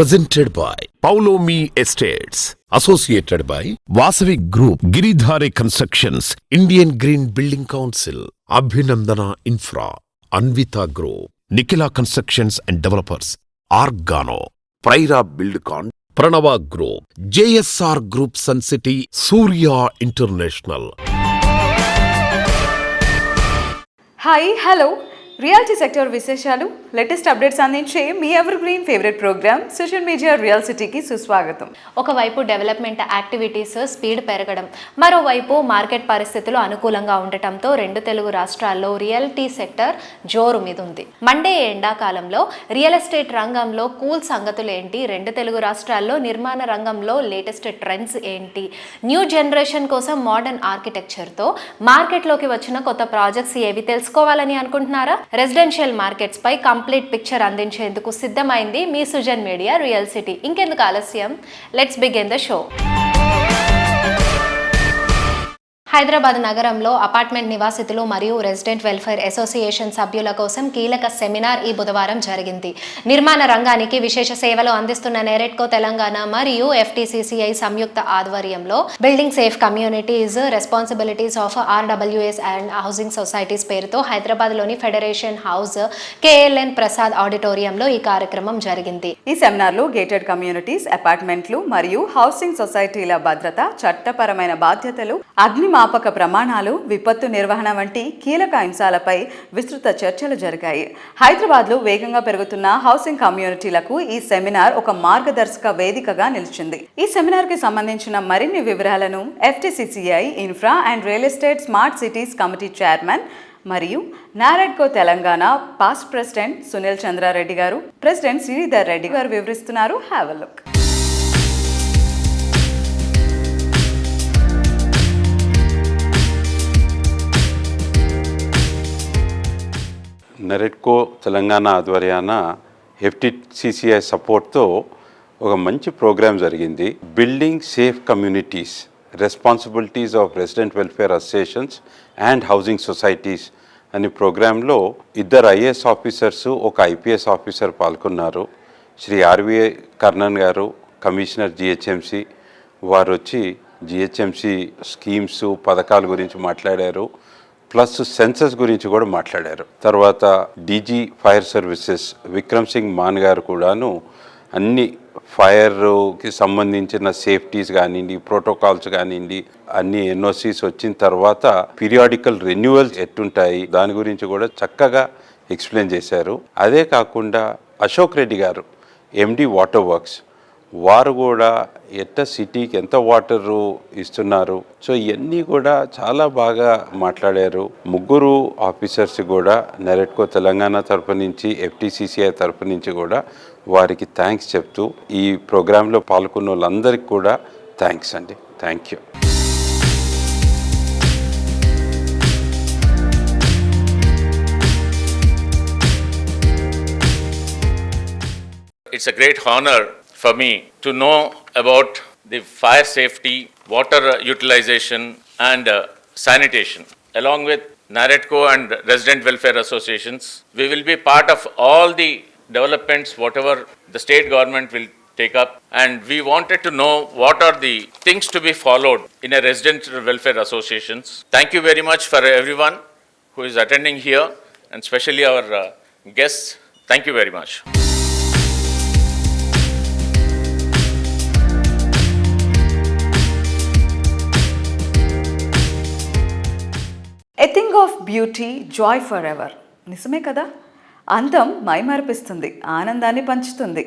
presented by Paulomi Estates, associated by Vasavi Group, Giridhare Constructions, Indian Green Building Council, Abhinandana Infra, Anvita Group, Nikila Constructions and Developers, Argano, Praira Buildcon, Pranava Group, JSR Group Sun City, Surya International. Hi hello reality sector విశేషాలు latest updates అందించే మీ evergreen favourite program social media real సిటీకి సుస్వాగతం. ఒకవైపు development activities speed పెరగడం, మరోవైపు market పరిస్థితులు అనుకూలంగా ఉండటంతో రెండు తెలుగు రాష్ట్రాల్లో రియల్టీ సెక్టర్ జోరు మీద ఉంది. మండే ఎండాకాలంలో రియల్ ఎస్టేట్ రంగంలో కూల్ సంగతులు ఏంటి, రెండు తెలుగు రాష్ట్రాల్లో నిర్మాణ రంగంలో లేటెస్ట్ ట్రెండ్స్ ఏంటి, న్యూ జనరేషన్ కోసం మోడర్న్ ఆర్కిటెక్చర్తో మార్కెట్లోకి వచ్చిన కొత్త ప్రాజెక్ట్స్ ఏవి తెలుసుకోవాలని అనుకుంటున్నారా? రెసిడెన్షియల్ మార్కెట్స్ పై కంప్లీట్ పిక్చర్ అందించేందుకు సిద్ధమైంది మీ సుజన్ మీడియా రియల్ సిటీ. ఇంకెందుకు ఆలస్యం, let's begin the show. Hyderabad నగరంలో అపార్ట్మెంట్ నివాసితులు మరియు రెసిడెంట్ వెల్ఫేర్ అసోసియేషన్ సభ్యుల కోసం కీలక సెమినార్ ఈ బుధవారం జరిగింది. నిర్మాణ రంగానికి విశేష సేవలు అందిస్తున్న నెరెట్కో తెలంగాణ మరియు FTCCI సంయుక్త ఆధ్వర్యంలో building safe communities responsibilities of RWS and housing societies పేరుతో హైదరాబాద్లోని ఫెడరేషన్ హౌస్ KLN ప్రసాద్ ఆడిటోరియంలో ఈ కార్యక్రమం జరిగింది. ఈ సెమినార్లో గేటెడ్ కమ్యూనిటీస్, అపార్ట్మెంట్లు మరియు హౌసింగ్ సొసైటీల భద్రత, చట్టపరమైన బాధ్యతలు, అగ్నిమాపక ప్రమాణాలు, విపత్తు నిర్వహణ వంటి కీలక అంశాలపై విస్తృత చర్చలు జరిగాయి. హైదరాబాద్లో వేగంగా పెరుగుతున్న హౌసింగ్ కమ్యూనిటీలకు ఈ సెమినార్ ఒక మార్గదర్శక వేదికగా నిలిచింది. ఈ సెమినార్కి సంబంధించిన మరిన్ని వివరాలను FTCCI infra and real estate smart cities committee chairman మరియు నారెడ్కో తెలంగాణ పాస్ట్ ప్రెసిడెంట్ సునీల్ చంద్రారెడ్డి గారు, ప్రెసిడెంట్ శ్రీధర్ రెడ్డి గారు వివరిస్తున్నారు. Have a look. NAREDCO Telangana ఆధ్వర్యాన FTCCI సపోర్ట్తో ఒక మంచి ప్రోగ్రాం జరిగింది. Building safe communities responsibilities of resident welfare associations and housing societies అనే ప్రోగ్రాంలో 2 IAS ఆఫీసర్స్, ఒక IPS ఆఫీసర్ పాల్గొన్నారు. శ్రీ RVA కర్ణన్ గారు, కమిషనర్ GHMC, వారు వచ్చి GHMC స్కీమ్స్, పథకాల గురించి మాట్లాడారు. ప్లస్ సెన్సస్ గురించి కూడా మాట్లాడారు. తర్వాత DG fire services Vikram Singh Mann గారు కూడాను అన్ని ఫైర్కి సంబంధించిన సేఫ్టీస్ కానివ్వండి, ప్రోటోకాల్స్ కానివ్వండి, అన్ని NOCs వచ్చిన తర్వాత పీరియాడికల్ రెన్యువల్స్ ఎట్టుంటాయి దాని గురించి కూడా చక్కగా ఎక్స్ప్లెయిన్ చేశారు. అదే కాకుండా అశోక్ రెడ్డి గారు MD వాటర్ వర్క్స్, వారు కూడా సిటీకి ఎంత వాటరు ఇస్తున్నారు, సో ఇవన్నీ కూడా చాలా బాగా మాట్లాడారు. 3 ఆఫీసర్స్ కూడా నెరెట్కో తెలంగాణ తరపు నుంచి, FTCCI తరపు నుంచి కూడా వారికి థ్యాంక్స్ చెప్తూ ఈ ప్రోగ్రాంలో పాల్గొన్న వాళ్ళందరికీ కూడా థ్యాంక్స్ అండి. Thank you. It's a great honor for me to know about the fire safety, water utilization and sanitation. Along with Naredco and resident welfare associations, we will be part of all the developments whatever the state government will take up, and we wanted to know what are the things to be followed in a resident welfare associations. Thank you very much for everyone who is attending here, and especially our guests. Thank you very much. A thing of beauty, Joy for ever. నిజమే కదా? అందం మైమరిపిస్తుంది, ఆనందాన్ని పంచుతుంది.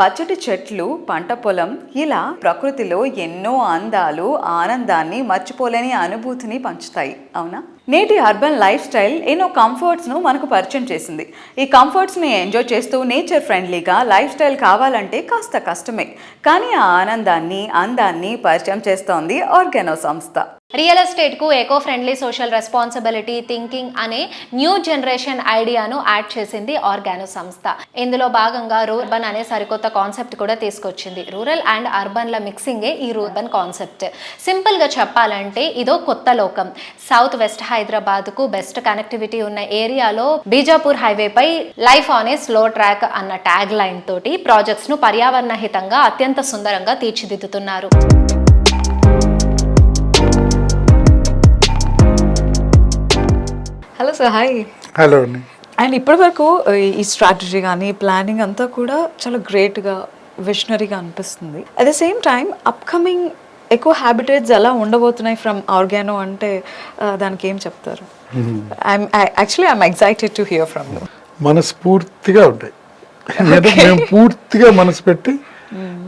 పచ్చటి చెట్లు, పంట పొలం, ఇలా ప్రకృతిలో ఎన్నో అందాలు, ఆనందాన్ని, మర్చిపోలేని అనుభూతిని పంచుతాయి. అవునా? నేటి అర్బన్ లైఫ్ స్టైల్ ఎన్నో కంఫర్ట్స్ను మనకు పరిచయం చేసింది. ఈ కంఫర్ట్స్ని ఎంజాయ్ చేస్తూ నేచర్ ఫ్రెండ్లీగా లైఫ్ స్టైల్ కావాలంటే కాస్త కష్టమే. కానీ ఆ ఆనందాన్ని, అందాన్ని పరిచయం చేస్తోంది ఆర్గానో సంస్థ. రియల్ ఎస్టేట్కు eco friendly social responsibility thinking అనే న్యూ జనరేషన్ ఐడియాను యాడ్ చేసింది ఆర్గానో సంస్థ. ఇందులో భాగంగా రూర్బన్ అనే సరికొత్త కాన్సెప్ట్ కూడా తీసుకొచ్చింది. రూరల్ అండ్ అర్బన్ల మిక్సింగే ఈ రూర్బన్ కాన్సెప్ట్. సింపుల్గా చెప్పాలంటే ఇదో కొత్త లోకం. సౌత్ వెస్ట్ హైదరాబాద్కు బెస్ట్ కనెక్టివిటీ ఉన్న ఏరియాలో బీజాపూర్ హైవేపై life on a slow track అన్న ట్యాగ్ లైన్ తోటి ప్రాజెక్ట్స్ను పర్యావరణ హితంగా అత్యంత సుందరంగా తీర్చిదిద్దుతున్నారు. Hello sir, hi. హలో అండి. అండ్ ఇప్పటివరకు ఈ స్ట్రాటజీ కానీ ప్లానింగ్ అంతా కూడా చాలా గ్రేట్గా విషనరీగా అనిపిస్తుంది. At the same time upcoming ఎక్కువ హ్యాబిటేట్స్ ఎలా ఉండబోతున్నాయి ఫ్రమ్ ఆర్గానో అంటే దానికి ఏం చెప్తారు? I'm excited to hear from you. మనస్ఫూర్తిగా ఉంటాయి. మేము పూర్తిగా మనసు పెట్టి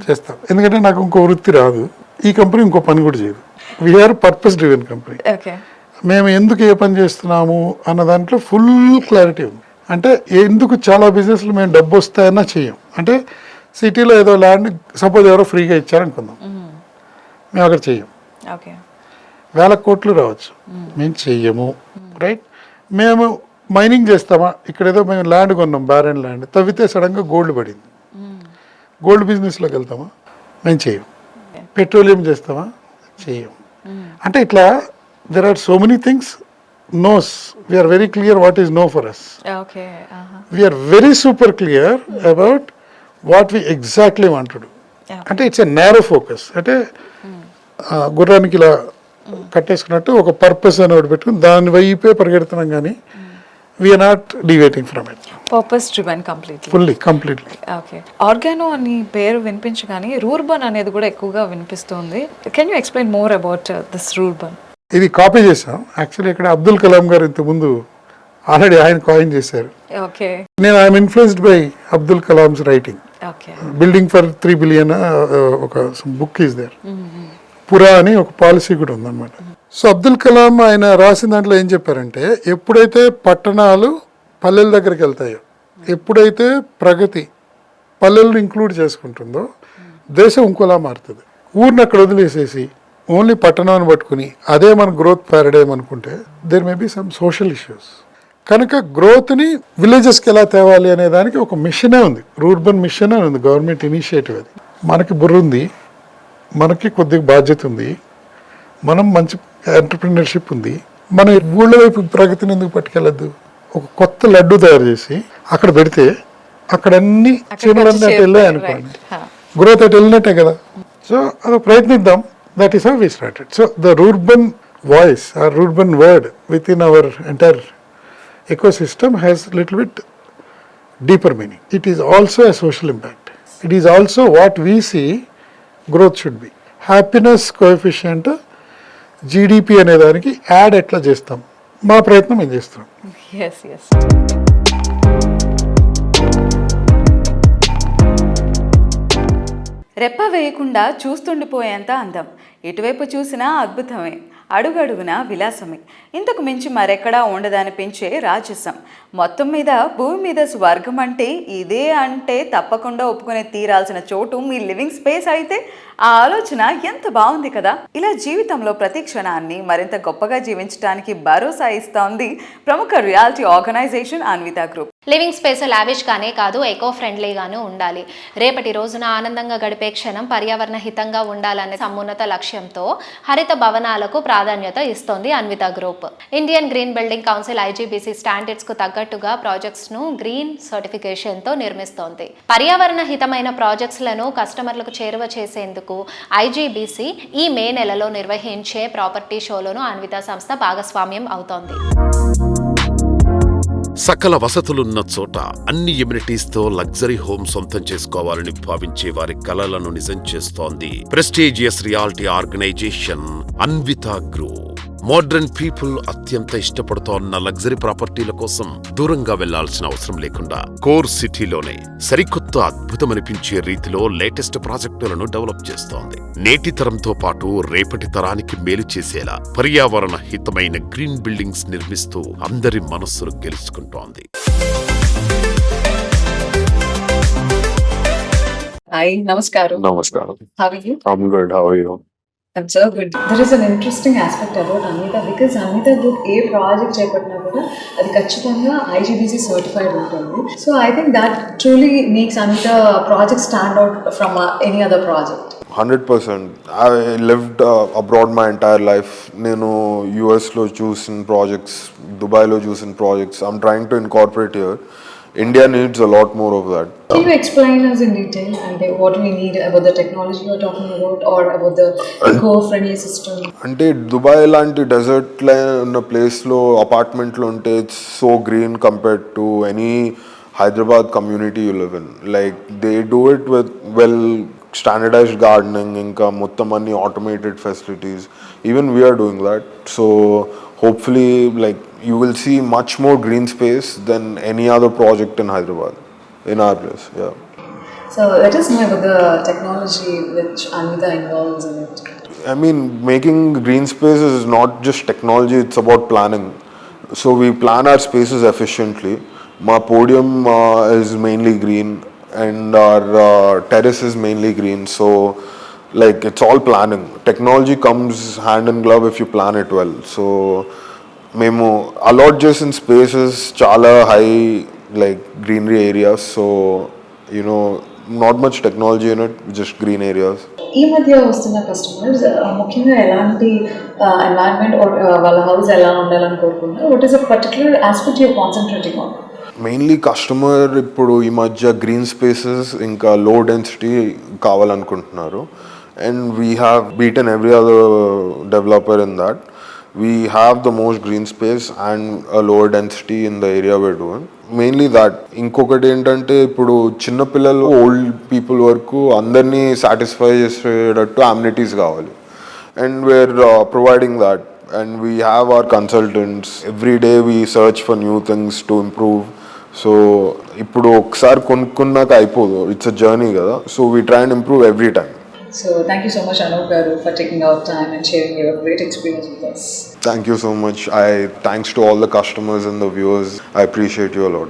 చేస్తాం. ఎందుకంటే నాకు ఇంకో వృత్తి రాదు, ఈ కంపెనీ ఇంకో పని కూడా చేయదు. We're purpose driven company. Okay. మేము ఎందుకు ఏ పని చేస్తున్నాము అన్న దాంట్లో ఫుల్ క్లారిటీ ఉంది. అంటే ఎందుకు చాలా బిజినెస్లు మేము డబ్బు వస్తాయన్నా చెయ్యం. అంటే సిటీలో ఏదో ల్యాండ్ సపోజ్ ఎవరో ఫ్రీగా ఇచ్చారనుకుందాం, మేము అక్కడ చెయ్యం. ఓకే. వేల కోట్లు రావచ్చు, మేము చెయ్యము. రైట్. మేము మైనింగ్ చేస్తామా, ఇక్కడ ఏదో మేము ల్యాండ్ కొన్నాం, బ్యారెన్ ల్యాండ్ తవ్వితే సడన్గా గోల్డ్ పడింది, గోల్డ్ బిజినెస్లోకి వెళ్తామా, మేము చెయ్యం. పెట్రోలియం చేస్తామా, చెయ్యం. అంటే ఇట్లా there are so many things no's. We are very clear what is no for us. Okay. We are very super clear about what we exactly want to do. అంటే it's a narrow focus. అంటే గుర్రానికి ఇలా కట్టేసుకున్నట్టు ఒక purpose అని ఒకటి పెట్టుకుని దాని వైపే పరిగెడుతున్నాం, కానీ we're not deviating from it. Purpose driven completely. Okay. Organo అని పేరు వినిపించగానే రూర్బన్ అనేది కూడా ఎక్కువగా వినిపిస్తుంది. Can you explain more about this rurban? ఇది కాపీ చేసాం. యాక్చువల్లీ ఇక్కడ అబ్దుల్ కలాం గారు ఇంతకుముందు ఆల్రెడీ ఆయన కాయిన్ చేశారు. ఓకే. నేను I'm influenced by Abdul Kalam's writing. Okay. Building for 3 billion ఒక బుక్ ఈజ్ దేర్. పురా అని ఒక పాలసీ కూడా ఉందన్నమాట. సో అబ్దుల్ కలాం ఆయన రాసిన దాంట్లో ఏం చెప్పారంటే, ఎప్పుడైతే పట్టణాలు పల్లెల దగ్గరికి వెళ్తాయో, ఎప్పుడైతే ప్రగతి పల్లెలను ఇంక్లూడ్ చేసుకుంటుందో దేశం ఇంకోలా మారుతుంది. ఊరిని అక్కడ వదిలేసేసి ఓన్లీ పట్టణాన్ని పట్టుకుని అదే మన గ్రోత్ పారాడైమ్ అనుకుంటే there may be some social issues. కనుక గ్రోత్ని విలేజెస్కి ఎలా తేవాలి అనే దానికి ఒక మిషనే ఉంది, రూర్బన్ మిషన్ అని ఉంది, గవర్నమెంట్ ఇనిషియేటివ్. అది మనకి బుర్ర ఉంది, మనకి కొద్దిగా బాధ్యత ఉంది, మనం మంచి ఎంటర్ప్రినర్షిప్ ఉంది. మన ఊళ్ళ వైపు ప్రగతిని ఎందుకు పట్టుకెళ్ళద్దు? ఒక కొత్త లడ్డు తయారు చేసి అక్కడ పెడితే అక్కడ అన్ని చీమలన్నీ అటు వెళ్ళాయి అనుకోండి, గ్రోత్ అటు వెళ్ళినట్టే కదా. సో అది ప్రయత్నిద్దాం. That is how we started. So the Rurban voice or Rurban word within our entire ecosystem has a little bit deeper meaning. It is also a social impact. It is also what we see growth should be. Happiness coefficient GDP అనే దానికి add ఎట్లా చేస్తాం, మా ప్రయత్నం ఏం చేస్తాం. Yes. రెప్ప వేయకుండా చూస్తుండిపోయేంత అందం, ఇటువైపు చూసినా అద్భుతమే, అడుగడుగునా విలాసమే, ఇంతకు మించి మరెక్కడా ఉండదనిపించే రాజసం. మొత్తం మీద భూమి మీద స్వర్గం అంటే ఇదే అంటే తప్పకుండా ఒప్పుకొని తీరాల్సిన చోటు మీ లివింగ్ స్పేస్ అయితే ఆ ఆలోచన ఎంత బాగుంది కదా. ఇలా జీవితంలో ప్రతి క్షణాన్ని మరింత గొప్పగా జీవించడానికి భరోసా ఇస్తోంది ప్రముఖ reality organization Anvita group. Living space lavish గానే కాదు, ఎకో ఫ్రెండ్లీగాను ఉండాలి. రేపటి రోజున ఆనందంగా గడిపే క్షణం పర్యావరణ హితంగా ఉండాలనే సమున్నత లక్ష్యంతో హరిత భవనాలకు ప్రాధాన్యత ఇస్తోంది Anvitha group. Indian green building council IGBC standards కు తగ్గట్టుగా ప్రాజెక్ట్స్ ను గ్రీన్ సర్టిఫికేషన్ తో నిర్మిస్తోంది. పర్యావరణ హితమైన ప్రాజెక్ట్స్ లను కస్టమర్లకు చేరువ చేసేందుకు IGBC ఈ మే నెలలో నిర్వహించే ప్రాపర్టీ షోలోను అన్వితా సంస్థ భాగస్వామ్యం అవుతోంది. సకల వసతులున్న చోట అన్ని ఎమ్యూనిటీస్ తో లగ్జరీ హోమ్ సొంతం చేసుకోవాలని భావించే వారి కలలను నిజం చేస్తోంది prestigious reality organization Anvita group. Modern people అత్యంత ఇష్టపడుతోన్న లగ్జరీ ప్రాపర్టీల కోసం దూరంగా వెళ్లాల్సిన అవసరం లేకుండా కోర్ సిటీలోనే సరికొత్త అద్భుతమనిపించే రీతిలో లేటెస్ట్ ప్రాజెక్టులను డెవలప్ చేస్తోంది. నేటి తరంతో పాటు రేపటి తరానికి మేలు చేసేలా పర్యావరణ హితమైన గ్రీన్ బిల్డింగ్స్ నిర్మిస్తూ అందరి మనస్సును గెలుచుకుంటోంది. హాయ్, నమస్కారం. Namaskaram. How are you? I'm good. How are you? That's so good. There is an interesting aspect about Amita because Amita Group ఏ ప్రాజెక్ట్ చేపట్టినా కూడా అది ఖచ్చితంగా IGBC సర్టిఫైడ్ ఉంటుంది. So I think that truly makes Amita project stand out from any other project. 100%. I lived abroad my entire life. నేను యూఎస్లో చూసిన projects, దుబాయ్లో చూసిన projects. I'm trying to incorporate here. India needs a lot more of that. Can you explain us in detail and what we need about the technology you're talking about or about the eco-friendly system? అంటే Dubai లాంటి డెజర్ట్లో ఉన్న ప్లేస్లో అపార్ట్మెంట్లో ఉంటే it's so green compared to any Hyderabad community you live in. Like they do it with well standardised gardening, ఇంకా మొత్తం అన్ని automated facilities. Even we're doing that. So hopefully like you will see much more green space than any other project in Hyderabad in our place. Yeah. So let us know about the technology which Amita involves in it. I mean, making green spaces is not just technology, it's about planning. So we plan our spaces efficiently. My podium is mainly green and our terrace is mainly green. So like it's all planning. Technology comes hand in glove if you plan it well. So మేము allot చేసిన spaces చాలా high like greenery areas. So you know not much technology in it, just green areas. ఈ మధ్య వస్తున్న customers ముఖ్యంగా ఎలాంటి environment వాళ్ళ house ఎలా ఉండాలని కోరుకుంటున్నారు? What is a particular aspect you're concentrating on? Mainly customer ఇప్పుడు ఈ మధ్య గ్రీన్ స్పేసెస్ ఇంకా లో డెన్సిటీ కావాలనుకుంటున్నారు. And we have beaten every other developer in that. We have the most green space and a lower density in the area we're doing. Mainly that. ఇంకొకటి ఏంటంటే ఇప్పుడు చిన్నపిల్లలు old people వరకు అందరినీ satisfy చేసేటట్టు amenities కావాలి. And we're providing that. And we have our consultants. Every day we search for new things to improve. So ఇప్పుడు ఒకసారి కొనుక్కున్నాక అయిపోదు, ఇట్స్ అ జర్నీ కదా. So we try and improve every time. So thank you so much Anup garu for taking out time and sharing your great experience with us. Thank you so much. Thanks to all the customers and the viewers. I appreciate you a lot.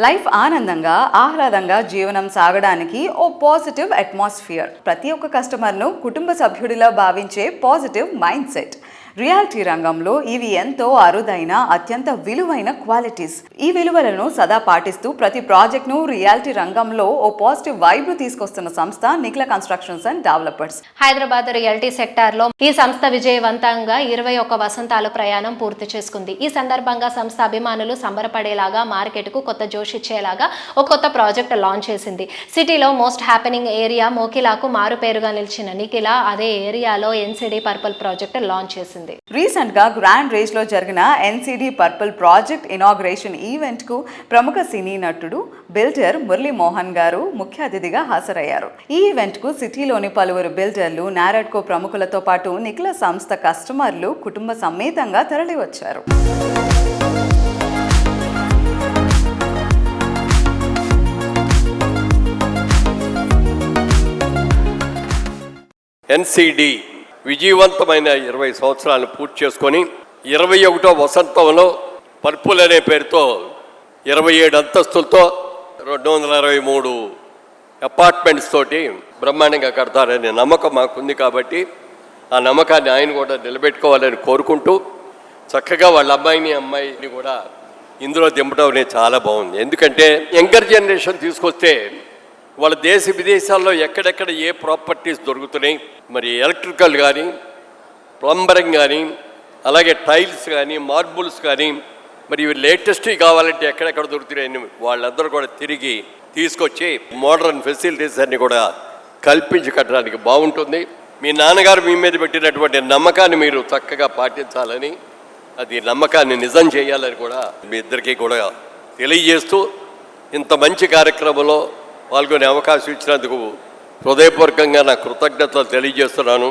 Life ఆనందంగా ఆహ్లాదంగా జీవనం సాగడానికి O positive atmosphere. ప్రతి ఒక్క కస్టమర్ను కుటుంబ సభ్యుడిలా భావించే positive mind set. Reality రంగంలో ఇవి ఎంతో అరుదైన అత్యంత విలువైన క్వాలిటీస్. ఈ విలువలను సదా పాటిస్తూ ప్రతి ప్రాజెక్ట్ను రియాలిటీ రంగంలో ఓ పాజిటివ్ వైబ్ను తీసుకొస్తున్న సంస్థ Nikhila constructions and developers. Hyderabad reality సెక్టార్లో ఈ సంస్థ విజయవంతంగా 21 వసంతాల ప్రయాణం పూర్తి చేసుకుంది. ఈ సందర్భంగా సంస్థ అభిమానులు సంబరపడేలాగా, మార్కెట్కు కొత్త జోష్ ఇచ్చేలాగా ఒక కొత్త ప్రాజెక్ట్ లాంచ్ చేసింది. సిటీలో మోస్ట్ హ్యాపెనింగ్ ఏరియా మోకిలాకు మారుపేరుగా నిలిచిన నిఖిల అదే ఏరియాలో NCD పర్పుల్ ప్రాజెక్ట్ లాంచ్ చేసింది. రీసెంట్ గా గ్రాండ్ రేజ్ లో జరిగిన NCD purple project inauguration event కు ప్రముఖ సినీ నటుడు బిల్డర్ మురళీ మోహన్ గారు ముఖ్య అతిథిగా హాజరయ్యారు. ఈ ఈవెంట్ కు సిటీలోని పలువురు బిల్డర్లు, నారాడ్కో ప్రముఖులతో పాటు నిఖిల సంస్థ కస్టమర్లు కుటుంబ సమేతంగా తరలివచ్చారు. NCD విజయవంతమైన 20 సంవత్సరాలను పూర్తి చేసుకొని 21వ వసంతంలో పర్పుల్ అనే పేరుతో 27 అంతస్తులతో 263 అపార్ట్మెంట్స్ తోటి బ్రహ్మాండంగా కడతారనే నమ్మకం మాకుంది. కాబట్టి ఆ నమ్మకాన్ని ఆయన కూడా నిలబెట్టుకోవాలని కోరుకుంటూ చక్కగా వాళ్ళ అమ్మాయిని కూడా ఇందులో దింపడం అనేది చాలా బాగుంది. ఎందుకంటే యంగర్ జనరేషన్ తీసుకొస్తే వాళ్ళ దేశ విదేశాల్లో ఎక్కడెక్కడ ఏ ప్రాపర్టీస్ దొరుకుతున్నాయి, మరి ఎలక్ట్రికల్ కానీ, ప్లంబరింగ్ కానీ, అలాగే టైల్స్ కానీ, మార్బుల్స్ కానీ, మరి ఇవి లేటెస్ట్వి కావాలంటే ఎక్కడెక్కడ దొరుకుతున్నాయని వాళ్ళందరూ కూడా తిరిగి తీసుకొచ్చి మోడర్న్ ఫెసిలిటీస్ అన్ని కూడా కల్పించి కట్టడానికి బాగుంటుంది. మీ నాన్నగారు మీ మీద పెట్టినటువంటి నమ్మకాన్ని మీరు చక్కగా పాటించాలని, అది నమ్మకాన్ని నిజం చేయాలని కూడా మీ ఇద్దరికీ కూడా తెలియజేస్తూ ఇంత మంచి కార్యక్రమంలో పాల్గొనే అవకాశం ఇచ్చినందుకు హృదయపూర్వకంగా నా కృతజ్ఞతలు తెలియజేస్తున్నాను.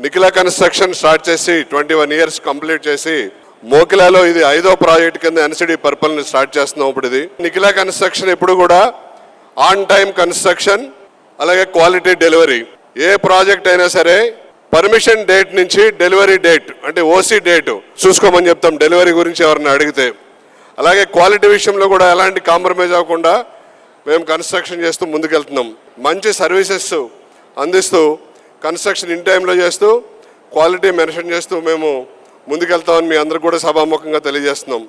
నిఖిల కన్స్ట్రక్షన్ స్టార్ట్ చేసి 21 ఇయర్స్ కంప్లీట్ చేసి మోకిలాలో ఇది 5వ ప్రాజెక్ట్ కింద NCD పర్పుల్ని స్టార్ట్ చేస్తున్నాం. ఇప్పుడు ఇది నిఖిల కన్స్ట్రక్షన్ ఎప్పుడు కూడా ఆన్ టైం కన్స్ట్రక్షన్, అలాగే క్వాలిటీ డెలివరీ. ఏ ప్రాజెక్ట్ అయినా సరే పర్మిషన్ డేట్ నుంచి డెలివరీ డేట్ అంటే ఓసీ డేట్ చూసుకోమని చెప్తాం డెలివరీ గురించి ఎవరిని అడిగితే. అలాగే క్వాలిటీ విషయంలో కూడా ఎలాంటి కాంప్రమైజ్ అవ్వకుండా మేము కన్స్ట్రక్షన్ చేస్తూ ముందుకెళ్తున్నాం. మంచి సర్వీసెస్ అందిస్తూ కన్స్ట్రక్షన్ ఇన్ టైంలో చేస్తూ క్వాలిటీ మెన్షన్ చేస్తూ మేము ముందుకెళ్తామని మీ అందరూ కూడా సభాముఖంగా తెలియజేస్తున్నాం.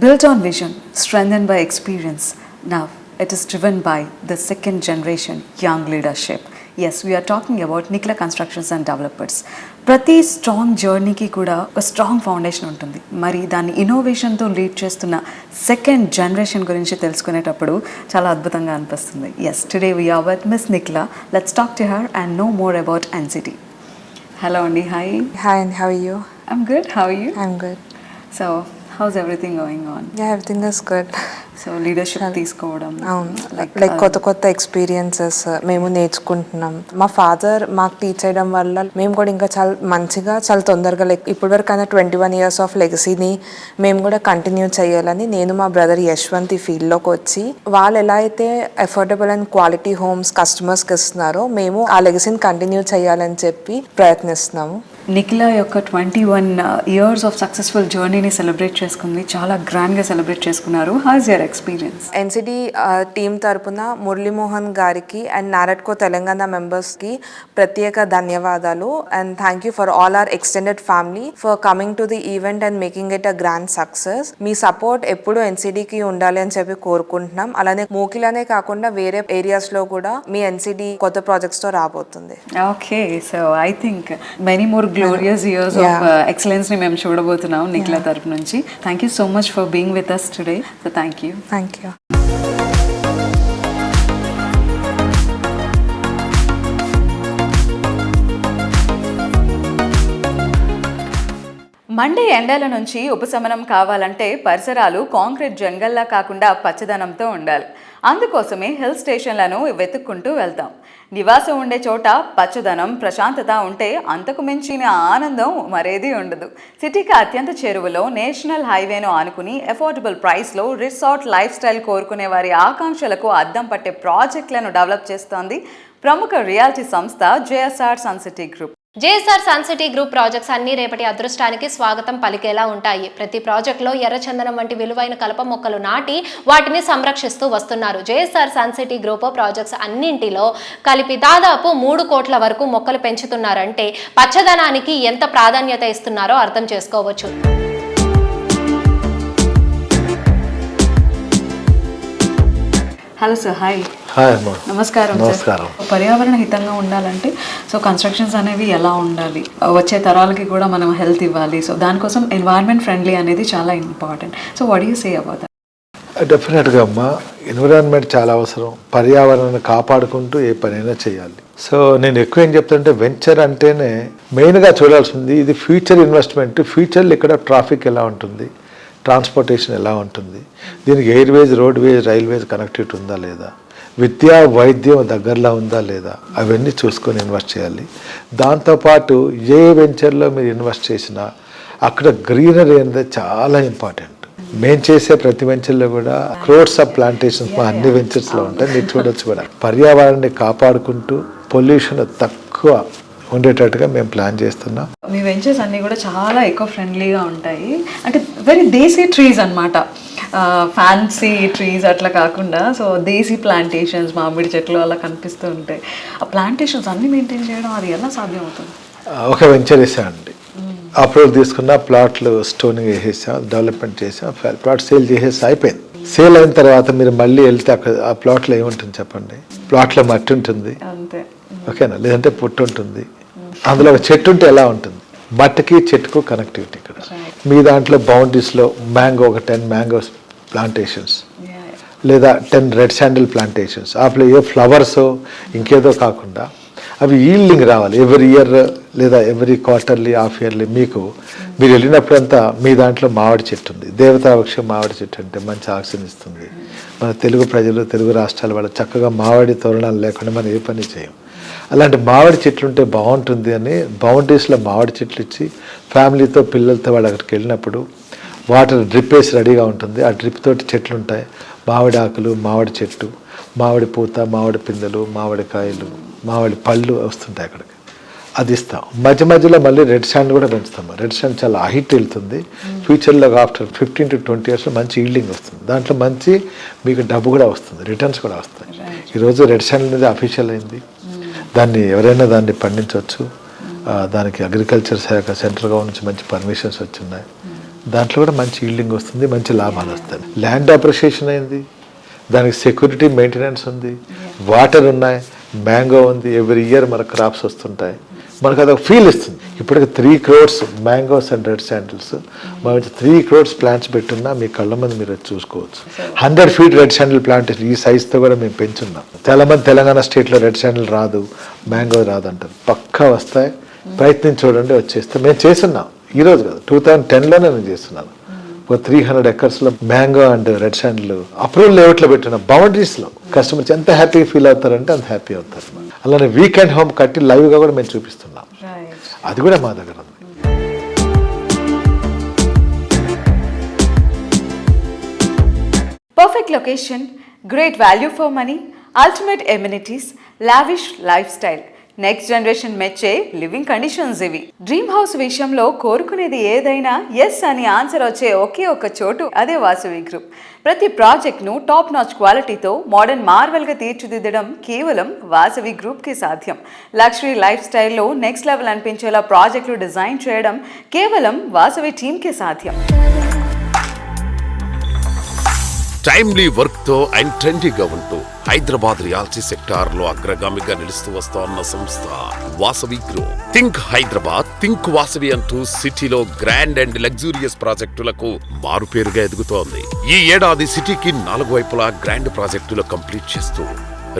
Built on vision, strengthened by experience, now it is driven by the second generation young leadership. Yes, we are talking about Nikla Constructions and Developers. ప్రతి స్ట్రాంగ్ జర్నీకి కూడా ఒక స్ట్రాంగ్ ఫౌండేషన్ ఉంటుంది. మరి దాన్ని ఇన్నోవేషన్తో లీడ్ చేస్తున్న సెకండ్ జనరేషన్ గురించి తెలుసుకునేటప్పుడు చాలా అద్భుతంగా అనిపిస్తుంది. Yes, today we are with Miss Nikla. Let's talk to her and know more about NCT. Hello Andy, hi. Hi, and how are you? I'm good. How are you? I'm good. So, how's everything going on? Yeah, everything is good. So leadership తీసుకోవడం అవును, like కొత్త కొత్త experiences మేము నేర్చుకుంటున్నాం. మా father మాకు teach చేయడం వల్ల మేము కూడా ఇంకా చాలా మంచిగా చాలా తొందరగా లైక్ ఇప్పటివరకు అయినా 21 years ఆఫ్ లెగసీని మేము కూడా కంటిన్యూ చేయాలని నేను మా బ్రదర్ యశ్వంత్ ఈ ఫీల్డ్లోకి వచ్చి వాళ్ళు ఎలా అయితే అఫోర్డబుల్ అండ్ క్వాలిటీ హోమ్స్ కస్టమర్స్కి ఇస్తున్నారో మేము ఆ లెగసీని కంటిన్యూ చేయాలని చెప్పి ప్రయత్నిస్తున్నాము. నిఖిలా యొక్క 21 years ఆఫ్ సక్సెస్ఫుల్ జర్నీని సెలబ్రేట్ చేసుకుంది, చాలా గ్రాండ్గా సెలబ్రేట్ చేసుకున్నారు. How is your experience? NCD team తరపున మురళీమోహన్ గారికి అండ్ నారట్కో తెలంగాణ మెంబర్స్కి ప్రత్యేక ధన్యవాదాలు. And thank you for all our extended family for coming to the event and making it a grand success. Me support ఎప్పుడు ఎన్సిడికి ఉండాలి అని చెప్పి కోరుకుంటున్నాం. అలానే మూకిలానే కాకుండా వేరే ఏరియాస్లో కూడా మీ ఎన్సిడి కొత్త ప్రాజెక్ట్స్తో రాబోతుంది. Okay, so I think many more glorious years of excellence ని మేము చూడబోతున్నాం నిఖిలా తరపు నుంచి. Thank you so much for being with us today. So thank you. Thank you. మండే ఎండల నుంచి ఉపశమనం కావాలంటే పరిసరాలు కాంక్రీట్ జంగల్లా కాకుండా పచ్చదనంతో ఉండాలి. అందుకోసమే హిల్ స్టేషన్లను వెతుక్కుంటూ వెళ్తాం. నివాసం ఉండే చోట పచ్చదనం, ప్రశాంతత ఉంటే అంతకు మించిన ఆనందం మరేది ఉండదు. సిటీకి అత్యంత చేరువలో నేషనల్ హైవేను ఆనుకుని అఫోర్డబుల్ ప్రైస్లో రిసార్ట్ లైఫ్ స్టైల్ కోరుకునే వారి ఆకాంక్షలకు అద్దం పట్టే ప్రాజెక్టులను డెవలప్ చేస్తోంది ప్రముఖ రియాలిటీ సంస్థ JSR Suncity group. JSR Suncity group projects అన్ని రేపటి అదృష్టానికి స్వాగతం పలికేలా ఉంటాయి. ప్రతి ప్రాజెక్టులో ఎర్రచందనం వంటి విలువైన కలప మొక్కలు నాటి వాటిని సంరక్షిస్తూ వస్తున్నారు. జేఎస్ఆర్ సన్సిటీ గ్రూప్ ప్రాజెక్ట్స్ అన్నింటిలో కలిపి దాదాపు 3 కోట్ల వరకు మొక్కలు పెంచుతున్నారంటే పచ్చదనానికి ఎంత ప్రాధాన్యత ఇస్తున్నారో అర్థం చేసుకోవచ్చు. Hello sir, hi. హాయ్ అమ్మా. నమస్కారం. నమస్కారం. పర్యావరణ హితంగా ఉండాలంటే సో కన్స్ట్రక్షన్స్ అనేవి ఎలా ఉండాలి, వచ్చే తరాలకి కూడా మనం హెల్త్ ఇవ్వాలి. సో దానికోసం ఎన్వైరన్మెంట్ ఫ్రెండ్లీ అనేది చాలా important. So what you say about that? డెఫినెట్గా అమ్మా, ఎన్విరాన్మెంట్ చాలా అవసరం. పర్యావరణాన్ని కాపాడుకుంటూ ఏ పనైనా చేయాలి. సో నేను ఎక్కువ ఏం చెప్తుంటే వెంచర్ అంటేనే మెయిన్గా చూడాల్సింది ఇది ఫ్యూచర్ ఇన్వెస్ట్మెంట్. ఫ్యూచర్లో ఇక్కడ ట్రాఫిక్ ఎలా ఉంటుంది, ట్రాన్స్పోర్టేషన్ ఎలా ఉంటుంది, దీనికి ఎయిర్వేజ్, రోడ్వేజ్, రైల్వేజ్ కనెక్టివిటీ ఉందా లేదా, విద్యా వైద్యం దగ్గరలో ఉందా లేదా, అవన్నీ చూసుకొని ఇన్వెస్ట్ చేయాలి. దాంతోపాటు ఏ వెంచర్లో మీరు ఇన్వెస్ట్ చేసినా అక్కడ గ్రీనరీ అనేది చాలా ఇంపార్టెంట్. మేము చేసే ప్రతి వెంచర్లో కూడా క్రోడ్స్ ఆఫ్ ప్లాంటేషన్స్ మా అన్ని వెంచర్స్లో ఉంటాయి, మీరు చూడొచ్చు కూడా. పర్యావరణాన్ని కాపాడుకుంటూ పొల్యూషన్ తక్కువ ఉండేటట్టుగా మేము ప్లాన్ చేస్తున్నాం. మీ వెంచర్స్ అన్నీ కూడా చాలా ఎకో ఫ్రెండ్లీగా ఉంటాయి. అంటే వెరీ దేశీ ట్రీస్ అన్నమాట, ఫ్యాన్సీ ట్రీస్ అట్లా కాకుండా. సో దేశీ ప్లాంటేషన్స్, మామిడి చెట్లు అలా కనిపిస్తూ ఉంటాయి. ఆ ప్లాంటేషన్స్ అన్నీ మెయింటైన్ చేయడం అది ఎలా సాధ్యం అవుతుంది? ఒక వెంచర్ వేసామండి, అప్రూవల్ తీసుకున్న ప్లాట్లు స్టోనింగ్ వేసేసాం, డెవలప్మెంట్ చేసాం, ప్లాట్ సేల్ చేసేసి అయిపోయింది. సేల్ అయిన తర్వాత మీరు మళ్ళీ వెళ్తే అక్కడ ఆ ప్లాట్లో ఏముంటుంది చెప్పండి? ప్లాట్లో మట్టి ఉంటుంది అంతే, ఓకేనా, లేదంటే పుట్టు ఉంటుంది. అందులో ఒక చెట్టు ఉంటే ఎలా ఉంటుంది? మట్టికి చెట్టుకు కనెక్టివిటీ ఇక్కడ. మీ దాంట్లో బౌండరీస్లో మ్యాంగో ఒక 10 మ్యాంగోస్ ప్లాంటేషన్స్ లేదా 10 రెడ్ శాండిల్ ప్లాంటేషన్స్, ఆపలో ఏ ఫ్లవర్స్ ఇంకేదో కాకుండా అవి ఈల్డింగ్ రావాలి ఎవ్రీ ఇయర్ లేదా ఎవ్రీ క్వార్టర్లీ, హాఫ్ ఇయర్లీ. మీకు మీరు వెళ్ళినప్పుడంతా మీ దాంట్లో మామిడి చెట్టు ఉంది, దేవతా వృక్షం మామిడి చెట్టు అంటే మంచి ఆక్సిజన్ ఇస్తుంది. మన తెలుగు ప్రజలు, తెలుగు రాష్ట్రాల వాళ్ళు చక్కగా మామిడి తోరణాలు లేకుండా మనం ఏ పని చేయం. అలాంటి మామిడి చెట్లు ఉంటే బాగుంటుంది అని బౌండరీస్లో మామిడి చెట్లు ఇచ్చి ఫ్యామిలీతో, పిల్లలతో వాళ్ళు అక్కడికి వెళ్ళినప్పుడు వాటర్ డ్రిప్ వేసి రెడీగా ఉంటుంది. ఆ డ్రిప్ తోటి చెట్లు ఉంటాయి, మామిడి ఆకులు, మామిడి చెట్టు, మామిడి పూత, మామిడి పిందెలు, మామిడి కాయలు, మామిడి పళ్ళు వస్తుంటాయి అక్కడికి. అది ఇస్తాం. మధ్య మధ్యలో మళ్ళీ రెడ్ శాండ్ కూడా పెంచుతాం. రెడ్ శాండ్ చాలా హైట్ వెళ్తుంది. ఫ్యూచర్లో ఆఫ్టర్ 15 to 20 yearsలో మంచి ఈల్డింగ్ వస్తుంది. దాంట్లో మంచి మీకు డబ్బు కూడా వస్తుంది, రిటర్న్స్ కూడా వస్తాయి. ఈరోజు రెడ్ శాండ్ అనేది అఫీషియల్ అయింది. దాన్ని ఎవరైనా దాన్ని పండించవచ్చు. దానికి అగ్రికల్చర్ శాఖ సెంట్రల్ గవర్నమెంట్ నుంచి మంచి పర్మిషన్స్ వచ్చిన్నాయి. దాంట్లో కూడా మంచి ఈల్డింగ్ వస్తుంది, మంచి లాభాలు వస్తాయి. ల్యాండ్ అప్రిషియేషన్ అయింది, దానికి సెక్యూరిటీ మెయింటెనెన్స్ ఉంది, వాటర్ ఉన్నాయి, మ్యాంగో ఉంది. ఎవ్రీ ఇయర్ మనకు క్రాప్స్ వస్తుంటాయి. మనకు అదొక ఫీల్ ఇస్తుంది. ఇప్పటికి 3 crores mangoes and red sandals, మనం 3 crores ప్లాంట్స్ పెట్టున్నా మీ కళ్ళ మంది మీరు చూసుకోవచ్చు. 100 feet రెడ్ శాండిల్ ప్లాంట్ ఈ సైజ్తో కూడా మేము పెంచున్నాం. చాలా మంది తెలంగాణ స్టేట్లో రెడ్ శాండిల్ రాదు, మ్యాంగో రాదు అంటారు. పక్కా వస్తాయి, ప్రయత్నించి చూడండి, వచ్చేస్తే. మేము చేస్తున్నాం, ఈరోజు కాదు, 2010లోనే నేను చేస్తున్నాను. ఒక 300 acres mango and red sandal approval లేఅవుట్లో పెట్టిన బౌండరీస్లో కస్టమర్స్ ఎంత హ్యాపీగా ఫీల్ అవుతారంటే అంత హ్యాపీ అవుతారు. అలానే వీకెండ్ హోమ్ కట్టి లైవ్గా కూడా మేము చూపిస్తున్నాం. అది కూడా మా దగ్గర ఉంది. Perfect location, great value for money, ultimate amenities, lavish life style, next generation మెచ్చే లివింగ్ కండిషన్స్ ఇవి. డ్రీమ్ హౌస్ విషయంలో కోరుకునేది ఏదైనా ఎస్ అని ఆన్సర్ వచ్చే ఒకే ఒక చోటు, అదే వాసవి గ్రూప్. ప్రతి ప్రాజెక్ట్ను టాప్ నాచ్ క్వాలిటీతో మోడర్న్ మార్వెల్గా తీర్చిదిద్దడం కేవలం వాసవి గ్రూప్కి సాధ్యం. లగ్జరీ లైఫ్ స్టైల్లో నెక్స్ట్ లెవెల్ అనిపించేలా ప్రాజెక్టులు డిజైన్ చేయడం కేవలం వాసవి టీమ్కే సాధ్యం. టైమ్లీ వర్క్ తో అండ్ ట్రెండీగా ఉంటూ హైదరాబాద్ రియాలిటీ సెక్టార్ లో అగ్రగామిగా నిలుస్తూ వస్తోన్న సంస్థ Vasavi group. Think Hyderabad, think Vasavi అంటూ సిటీలో గ్రాండ్ అండ్ లగ్జూరియస్ ప్రాజెక్టులకు మారుపేరుగా ఎదుగుతోంది. ఈ ఏడాది సిటీకి 4 వైపులా గ్రాండ్ ప్రాజెక్టులు కంప్లీట్ చేస్తూ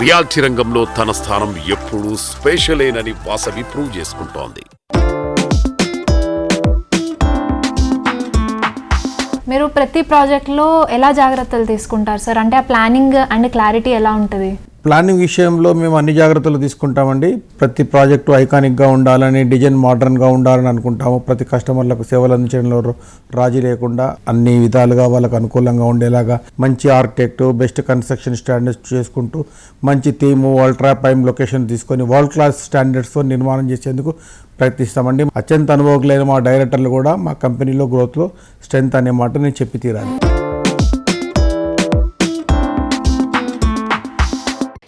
రియాలిటీ రంగంలో తన స్థానం ఎప్పుడూ స్పెషలేనని వాసవి ప్రూవ్ చేసుకుంటోంది. మీరు ప్రతి ప్రాజెక్ట్లో ఎలా జాగ్రత్తలు తీసుకుంటారు సార్? అంటే ఆ ప్లానింగ్ అండ్ క్లారిటీ ఎలా ఉంటుంది? ప్లానింగ్ విషయంలో మేము అన్ని జాగ్రత్తలు తీసుకుంటామండి. ప్రతి ప్రాజెక్టు ఐకానిక్గా ఉండాలని, డిజైన్ మోడర్న్గా ఉండాలని అనుకుంటాము. ప్రతి కస్టమర్లకు సేవలు అందించడంలో రాజీ లేకుండా అన్ని విధాలుగా వాళ్ళకు అనుకూలంగా ఉండేలాగా మంచి ఆర్కిటెక్ట్, బెస్ట్ కన్స్ట్రక్షన్ స్టాండర్డ్స్ చేసుకుంటూ మంచి థీము, అల్ట్రా ప్రైమ్ లొకేషన్ తీసుకొని వరల్డ్ క్లాస్ స్టాండర్డ్స్తో నిర్మాణం చేసేందుకు ప్రయత్నిస్తామండి. అత్యంత అనుభవజ్ఞులైన మా డైరెక్టర్లు కూడా మా కంపెనీలో గ్రోత్లో స్ట్రెంత్ అనే మాట నేను చెప్పి తీరాలి.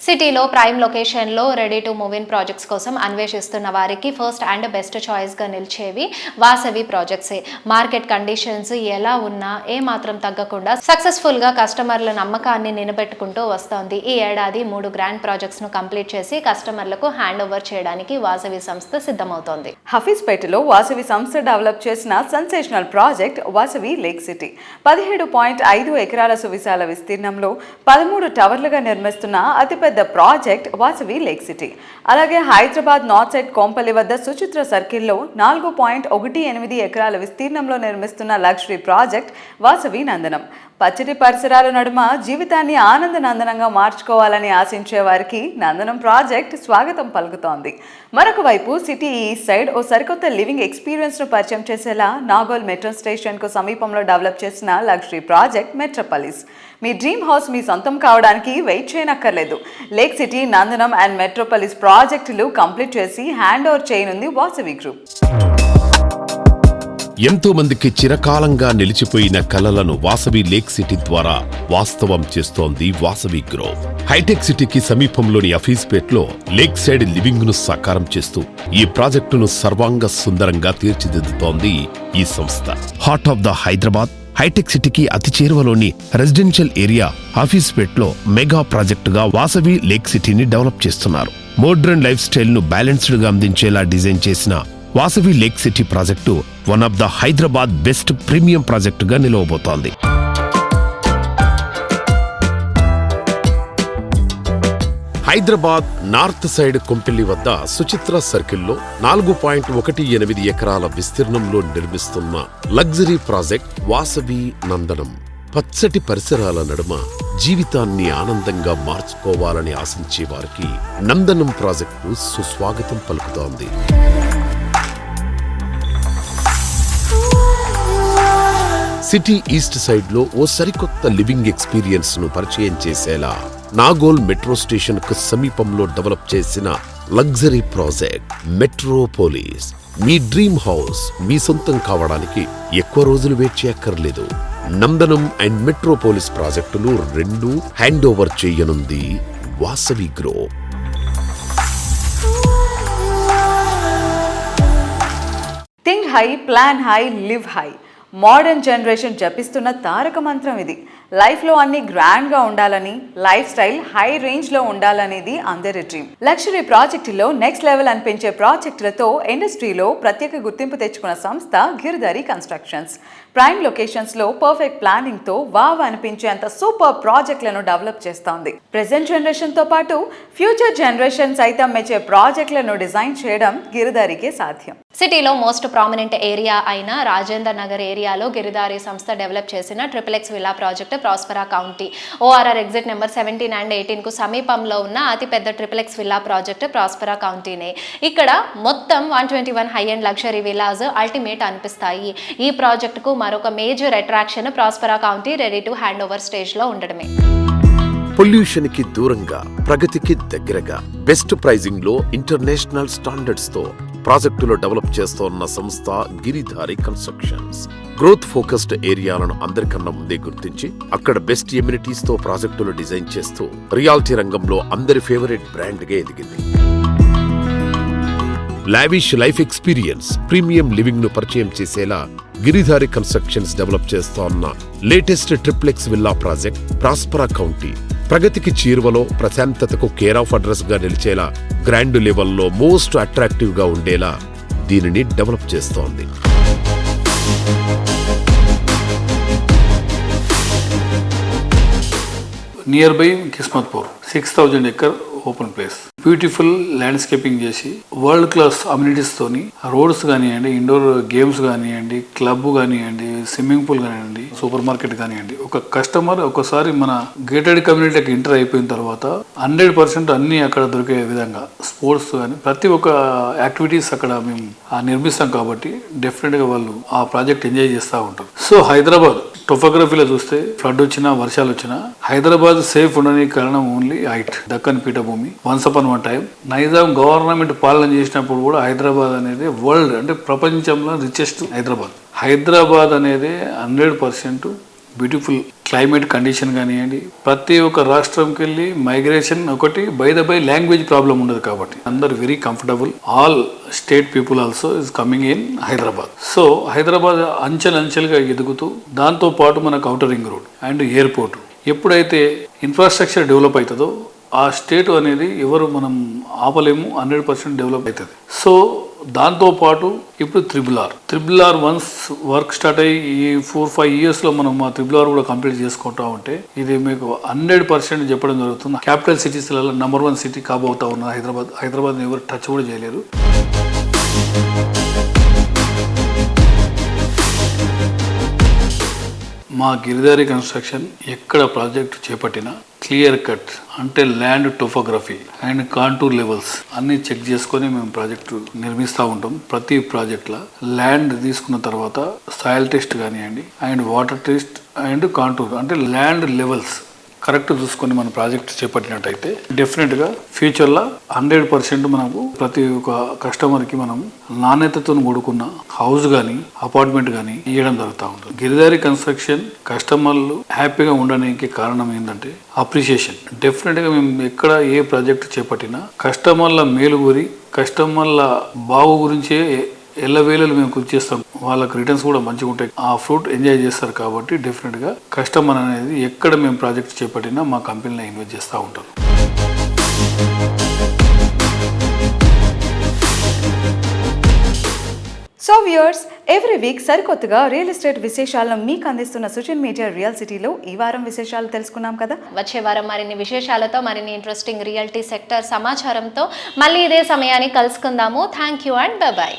సిటీలో ప్రైమ్ లొకేషన్లో ready to move in projects కోసం అన్వేషిస్తున్న వారికి ఫస్ట్ అండ్ బెస్ట్ చాయిస్గా నిలిచేవి వాసవి ప్రాజెక్ట్సే. మార్కెట్ కండిషన్స్ ఎలా ఉన్నా ఏమాత్రం తగ్గకుండా సక్సెస్ఫుల్గా కస్టమర్ల నమ్మకాన్ని నిలబెట్టుకుంటూ వస్తోంది. ఈ ఏడాది 3 గ్రాండ్ ప్రాజెక్ట్స్ను కంప్లీట్ చేసి కస్టమర్లకు హ్యాండ్ ఓవర్ చేయడానికి వాసవి సంస్థ సిద్ధమవుతోంది. హఫీజ్పేటలో వాసవి సంస్థ డెవలప్ చేసిన sensational project Vasavi lake city. 17.5 ఎకరాల సువిశాల విస్తీర్ణంలో 13 టవర్లుగా నిర్మిస్తున్న అతిపెద్ద ప్రాజెక్ట్ వాసవి లేక్ సిటీ. అలాగే హైదరాబాద్ నార్త్ సైడ్ కోంపల్లి వద్ద సుచిత్ర సర్కిల్లో 4.18 ఎకరాల విస్తీర్ణంలో నిర్మిస్తున్న లగ్జరీ ప్రాజెక్ట్ వాసవి నందనం. పచ్చటి పరిసరాల నడుమ జీవితాన్ని ఆనందనందనంగా మార్చుకోవాలని ఆశించే వారికి నందనం ప్రాజెక్ట్ స్వాగతం పలుకుతోంది. మరొక వైపు సిటీ ఈస్ట్ సైడ్ ఓ సరికొత్త లివింగ్ ఎక్స్పీరియన్స్ను పరిచయం చేసేలా నాగోల్ మెట్రో స్టేషన్కు సమీపంలో డెవలప్ చేసిన లగ్జరీ ప్రాజెక్ట్ మెట్రోపాలిస్. మీ డ్రీమ్ హౌస్ మీ సొంతం కావడానికి వెయిట్ చేయనక్కర్లేదు. Lake City, Nandanam and Metropolis ప్రాజెక్టులు కంప్లీట్ చేసి హ్యాండ్ ఓవర్ చేయనుంది వాసవి గ్రూప్. ఎంతో మందికి చిరకాలంగా నిలిచిపోయిన కలలను వాసవి లేక్ సిటీ ద్వారా వాస్తవం చేస్తోంది వాసవి గ్రూప్. హైటెక్ సిటీకి సమీపంలోని హఫీజ్పేట్లో లేక్ సైడ్ లివింగ్ ను సాకారం చేస్తూ ఈ ప్రాజెక్టును సర్వాంగ సుందరంగా తీర్చిదిద్దుతోంది ఈ సంస్థ. Heart of the Hyderabad hitech సిటీకి అతి చేరువలోని రెసిడెన్షియల్ ఏరియా హఫీజ్పేట్లో మెగా ప్రాజెక్టుగా వాసవి లేక్ సిటీని డెవలప్ చేస్తున్నారు. మోడ్రన్ లైఫ్ స్టైల్ ను బ్యాలెన్స్డ్ గా అందించేలా డిజైన్ చేసిన Vasavi lake city project one of the Hyderabad best premium ప్రాజెక్టుగా నిలవబోతోంది. హైదరాబాద్ నార్త్ సైడ్ కొంపెల్లి వద్ద సుచిత్ర సర్కిల్లో 4.18 ఎకరాల విస్తీర్ణంలో నిర్మిస్తున్న లగ్జరీ ప్రాజెక్ట్ వాసవి నందనం. పచ్చటి పరిసరాల నడుమ జీవితాన్ని ఆనందంగా మార్చుకోవాలని ఆశించే వారికి నందనం ప్రాజెక్టు సుస్వాగతం పలుకుతోంది. సిటీ ఈస్ట్ సైడ్ లో ఓ సరికొత్త లివింగ్ ఎక్స్పీరియన్స్ ను పరిచయం చేసేలా నాగోల్ మెట్రో స్టేషన్ కు సమీపంలో డెవలప్ చేసిన లగ్జరీ ప్రాజెక్ట్ మెట్రోపోలిస్. మీ డ్రీమ్ హౌస్ మీ సొంతం కావడానికి ఎక్కువ రోజులు వెయిట్ చేయక్కర్లేదు. నందనం అండ్ మెట్రోపోలిస్ ప్రాజెక్టులు రెండు హ్యాండ్ ఓవర్ చేయనుంది Vasavi group. Think high, plan high, live high. Modern generation జపిస్తున్న తారక మంత్రం ఇది. లైఫ్లో అన్ని గ్రాండ్గా ఉండాలని, లైఫ్ స్టైల్ హై రేంజ్లో ఉండాలనేది అందరి డ్రీమ్. లగ్జరీ ప్రాజెక్టులో నెక్స్ట్ లెవెల్ అనిపించే ప్రాజెక్టులతో ఇండస్ట్రీలో ప్రత్యేక గుర్తింపు తెచ్చుకున్న సంస్థ గిరిధారి కన్స్ట్రక్షన్స్. ప్రైమ్ లొకేషన్స్లో పర్ఫెక్ట్ ప్లానింగ్తో వావ్ అనిపించేంత సూపర్ ప్రాజెక్టులను డెవలప్ చేస్తోంది. ప్రెజెంట్ జనరేషన్తో పాటు ఫ్యూచర్ జనరేషన్ సైతం మెచ్చే ప్రాజెక్టులను డిజైన్ చేయడం గిరిధారికే సాధ్యం. సిటీలో మోస్ట్ ప్రామినెంట్ ఏరియా అయిన రాజేందర్ నగర్ ఏరియాలో గిరిధారి సంస్థ డెవలప్ చేసిన triple villa project ప్రాస్పరా county ORR exit number 17 and 18 కు సమీపంలో ఉన్న అతిపెద్ద ట్రిపుల్ విల్లా ప్రాజెక్టు ప్రాస్పరా కౌంటీనే. ఇక్కడ మొత్తం 121 high and luxury villas ultimate అనిపిస్తాయి. ఈ ప్రాజెక్టుకు మరొక major attraction ప్రాస్పరా county ready to hand over stage లో ఉండడమే. పొల్యూషన్ కి దూరంగా, ప్రగతికి దగ్గరగా, బెస్ట్ ప్రైజింగ్ లో ఇంటర్నేషనల్ స్టాండర్డ్స్ తో ప్రాజెక్టులో డెవలప్ చేస్తోన్న సంస్థ గిరిధారి కన్స్ట్రక్షన్స్. గ్రోత్ ఫోకస్డ్ ఏరియాలను అందరికన్నా ముందే గుర్తించి అక్కడ బెస్ట్ ఎమ్యూనిటీస్ తో ప్రాజెక్టులు డిజైన్ చేస్తూ రియాలిటీ రంగంలో అందరి ఫేవరెట్ బ్రాండ్ గా ఎదిగింది. Lavish life experience, premium living ను పరిచయం చేసేలా గిరిధారి కన్స్ట్రక్షన్స్ డెవలప్ చేస్తోన్న latest triplex villa project ప్రాస్పరా county ప్రగతికి చీరువలో, ప్రశాంతతకు కేర్ ఆఫ్ అడ్రస్ గా నిలిచేలా, గ్రాండ్ లెవెల్లో మోస్ట్ అట్రాక్టివ్ గా ఉండేలా దీనిని డెవలప్ చేస్తోంది. Near by Kismatpur 6000 acre open place, beautiful landscaping చేసి వరల్డ్ క్లాస్ అమ్యూనిటీస్ తోని రోడ్స్ కానివ్వండి, ఇండోర్ గేమ్స్ కానివ్వండి, క్లబ్ కానివ్వండి, స్విమ్మింగ్ పూల్ కానివ్వండి, సూపర్ మార్కెట్ కానివ్వండి. ఒక కస్టమర్ ఒకసారి మన గేటెడ్ కమ్యూనిటీకి ఎంటర్ అయిపోయిన తర్వాత 100% అన్ని అక్కడ దొరికే విధంగా స్పోర్ట్స్ కానీ ప్రతి ఒక్క యాక్టివిటీస్ అక్కడ మేము నిర్మిస్తాం కాబట్టి డెఫినెట్ గా వాళ్ళు ఆ ప్రాజెక్ట్ ఎంజాయ్ చేస్తూ ఉంటారు. సో హైదరాబాద్ టోపోగ్రఫీలో చూస్తే ఫ్లడ్ వచ్చినా, వర్షాలు వచ్చినా హైదరాబాద్ సేఫ్ ఉండడానికి కారణం ఓన్లీ హైట్, దక్కన్ పీఠభూమి. Once upon one time Nizam government పాలన చేసినప్పుడు కూడా హైదరాబాద్ అనేది వరల్డ్ అంటే ప్రపంచంలో రిచెస్ట్ హైదరాబాద్ అనేది 100% బ్యూటిఫుల్ క్లైమేట్ కండిషన్ కానివ్వండి, ప్రతి ఒక్క రాష్ట్రంకి వెళ్ళి మైగ్రేషన్ ఒకటి, by the by language problem ఉండదు కాబట్టి అందరు very comfortable. All state people also is coming in Hyderabad. So Hyderabad అంచెలంచెలుగా ఎదుగుతూ దాంతో పాటు మనకు outer ring road and airport ఎప్పుడైతే ఇన్ఫ్రాస్ట్రక్చర్ డెవలప్ అవుతుందో ఆ స్టేట్ అనేది ఎవరు మనం ఆపలేము, 100% డెవలప్ అవుతుంది. సో దాంతోపాటు ఇప్పుడు triple R once work start అయ్యి ఈ 4-5 ఇయర్స్లో మనం మా త్రిబుల్ ఆర్ కూడా కంప్లీట్ చేసుకుంటా ఉంటే ఇది మీకు 100% చెప్పడం జరుగుతుంది. క్యాపిటల్ సిటీస్లలో నెంబర్ 1 సిటీ కాబోతా ఉన్న హైదరాబాద్ని ఎవరు టచ్ కూడా చేయలేరు. మా గిరిధారి కన్స్ట్రక్షన్ ఎక్కడ ప్రాజెక్ట్ చేపట్టినా క్లియర్ కట్ అంటే land topography and contour levels అన్ని చెక్ చేసుకొని మేము ప్రాజెక్టు నిర్మిస్తూ ఉంటాం. ప్రతి ప్రాజెక్ట్లో ల్యాండ్ తీసుకున్న తర్వాత సాయిల్ టెస్ట్ కానివ్వండి and water test and contour అంటే ల్యాండ్ లెవెల్స్ కరెక్ట్ చూసుకొని మన ప్రాజెక్ట్ చేపట్టినట్టయితే డెఫినెట్గా ఫ్యూచర్లో 100% మనకు ప్రతి ఒక్క కస్టమర్కి మనం నాణ్యతతో కూడుకున్న హౌస్ కానీ అపార్ట్మెంట్ కానీ ఇవ్వడం జరుగుతూ ఉంటుంది. గిరిధారి కన్స్ట్రక్షన్ కస్టమర్లు హ్యాపీగా ఉండడానికి కారణం ఏంటంటే అప్రిషియేషన్. డెఫినెట్గా మేము ఎక్కడ ఏ ప్రాజెక్ట్ చేపట్టినా కస్టమర్ల మేలు గురి, కస్టమర్ల బాగు గురించే ఎల్లవేళలు మేము కృషి చేస్తాం. వాళ్ళకి రిటర్న్స్ కూడా మంచిగా ఉంటాయి, ఆ ఫ్రూట్ ఎంజాయ్ చేస్తారు. కాబట్టి డెఫినెట్గా కస్టమర్ అనేది ఎక్కడ మేము ప్రాజెక్ట్ చేపట్టినా మా కంపెనీలో ఇన్వెస్ట్ చేస్తూ ఉంటారు. సో వ్యూయర్స్, ఎవ్రీ వీక్ సరికొత్తగా రియల్ ఎస్టేట్ విశేషాలను మీకు అందిస్తున్న సోషల్ మీడియా రియల్ సిటీలో ఈ వారం విశేషాలు తెలుసుకున్నాం కదా. వచ్చే వారం మరిన్ని విశేషాలతో, మరిన్ని ఇంట్రెస్టింగ్ రియల్టీ సెక్టర్ సమాచారంతో మళ్ళీ ఇదే సమయాన్ని కలుసుకుందాము. Thank you and by.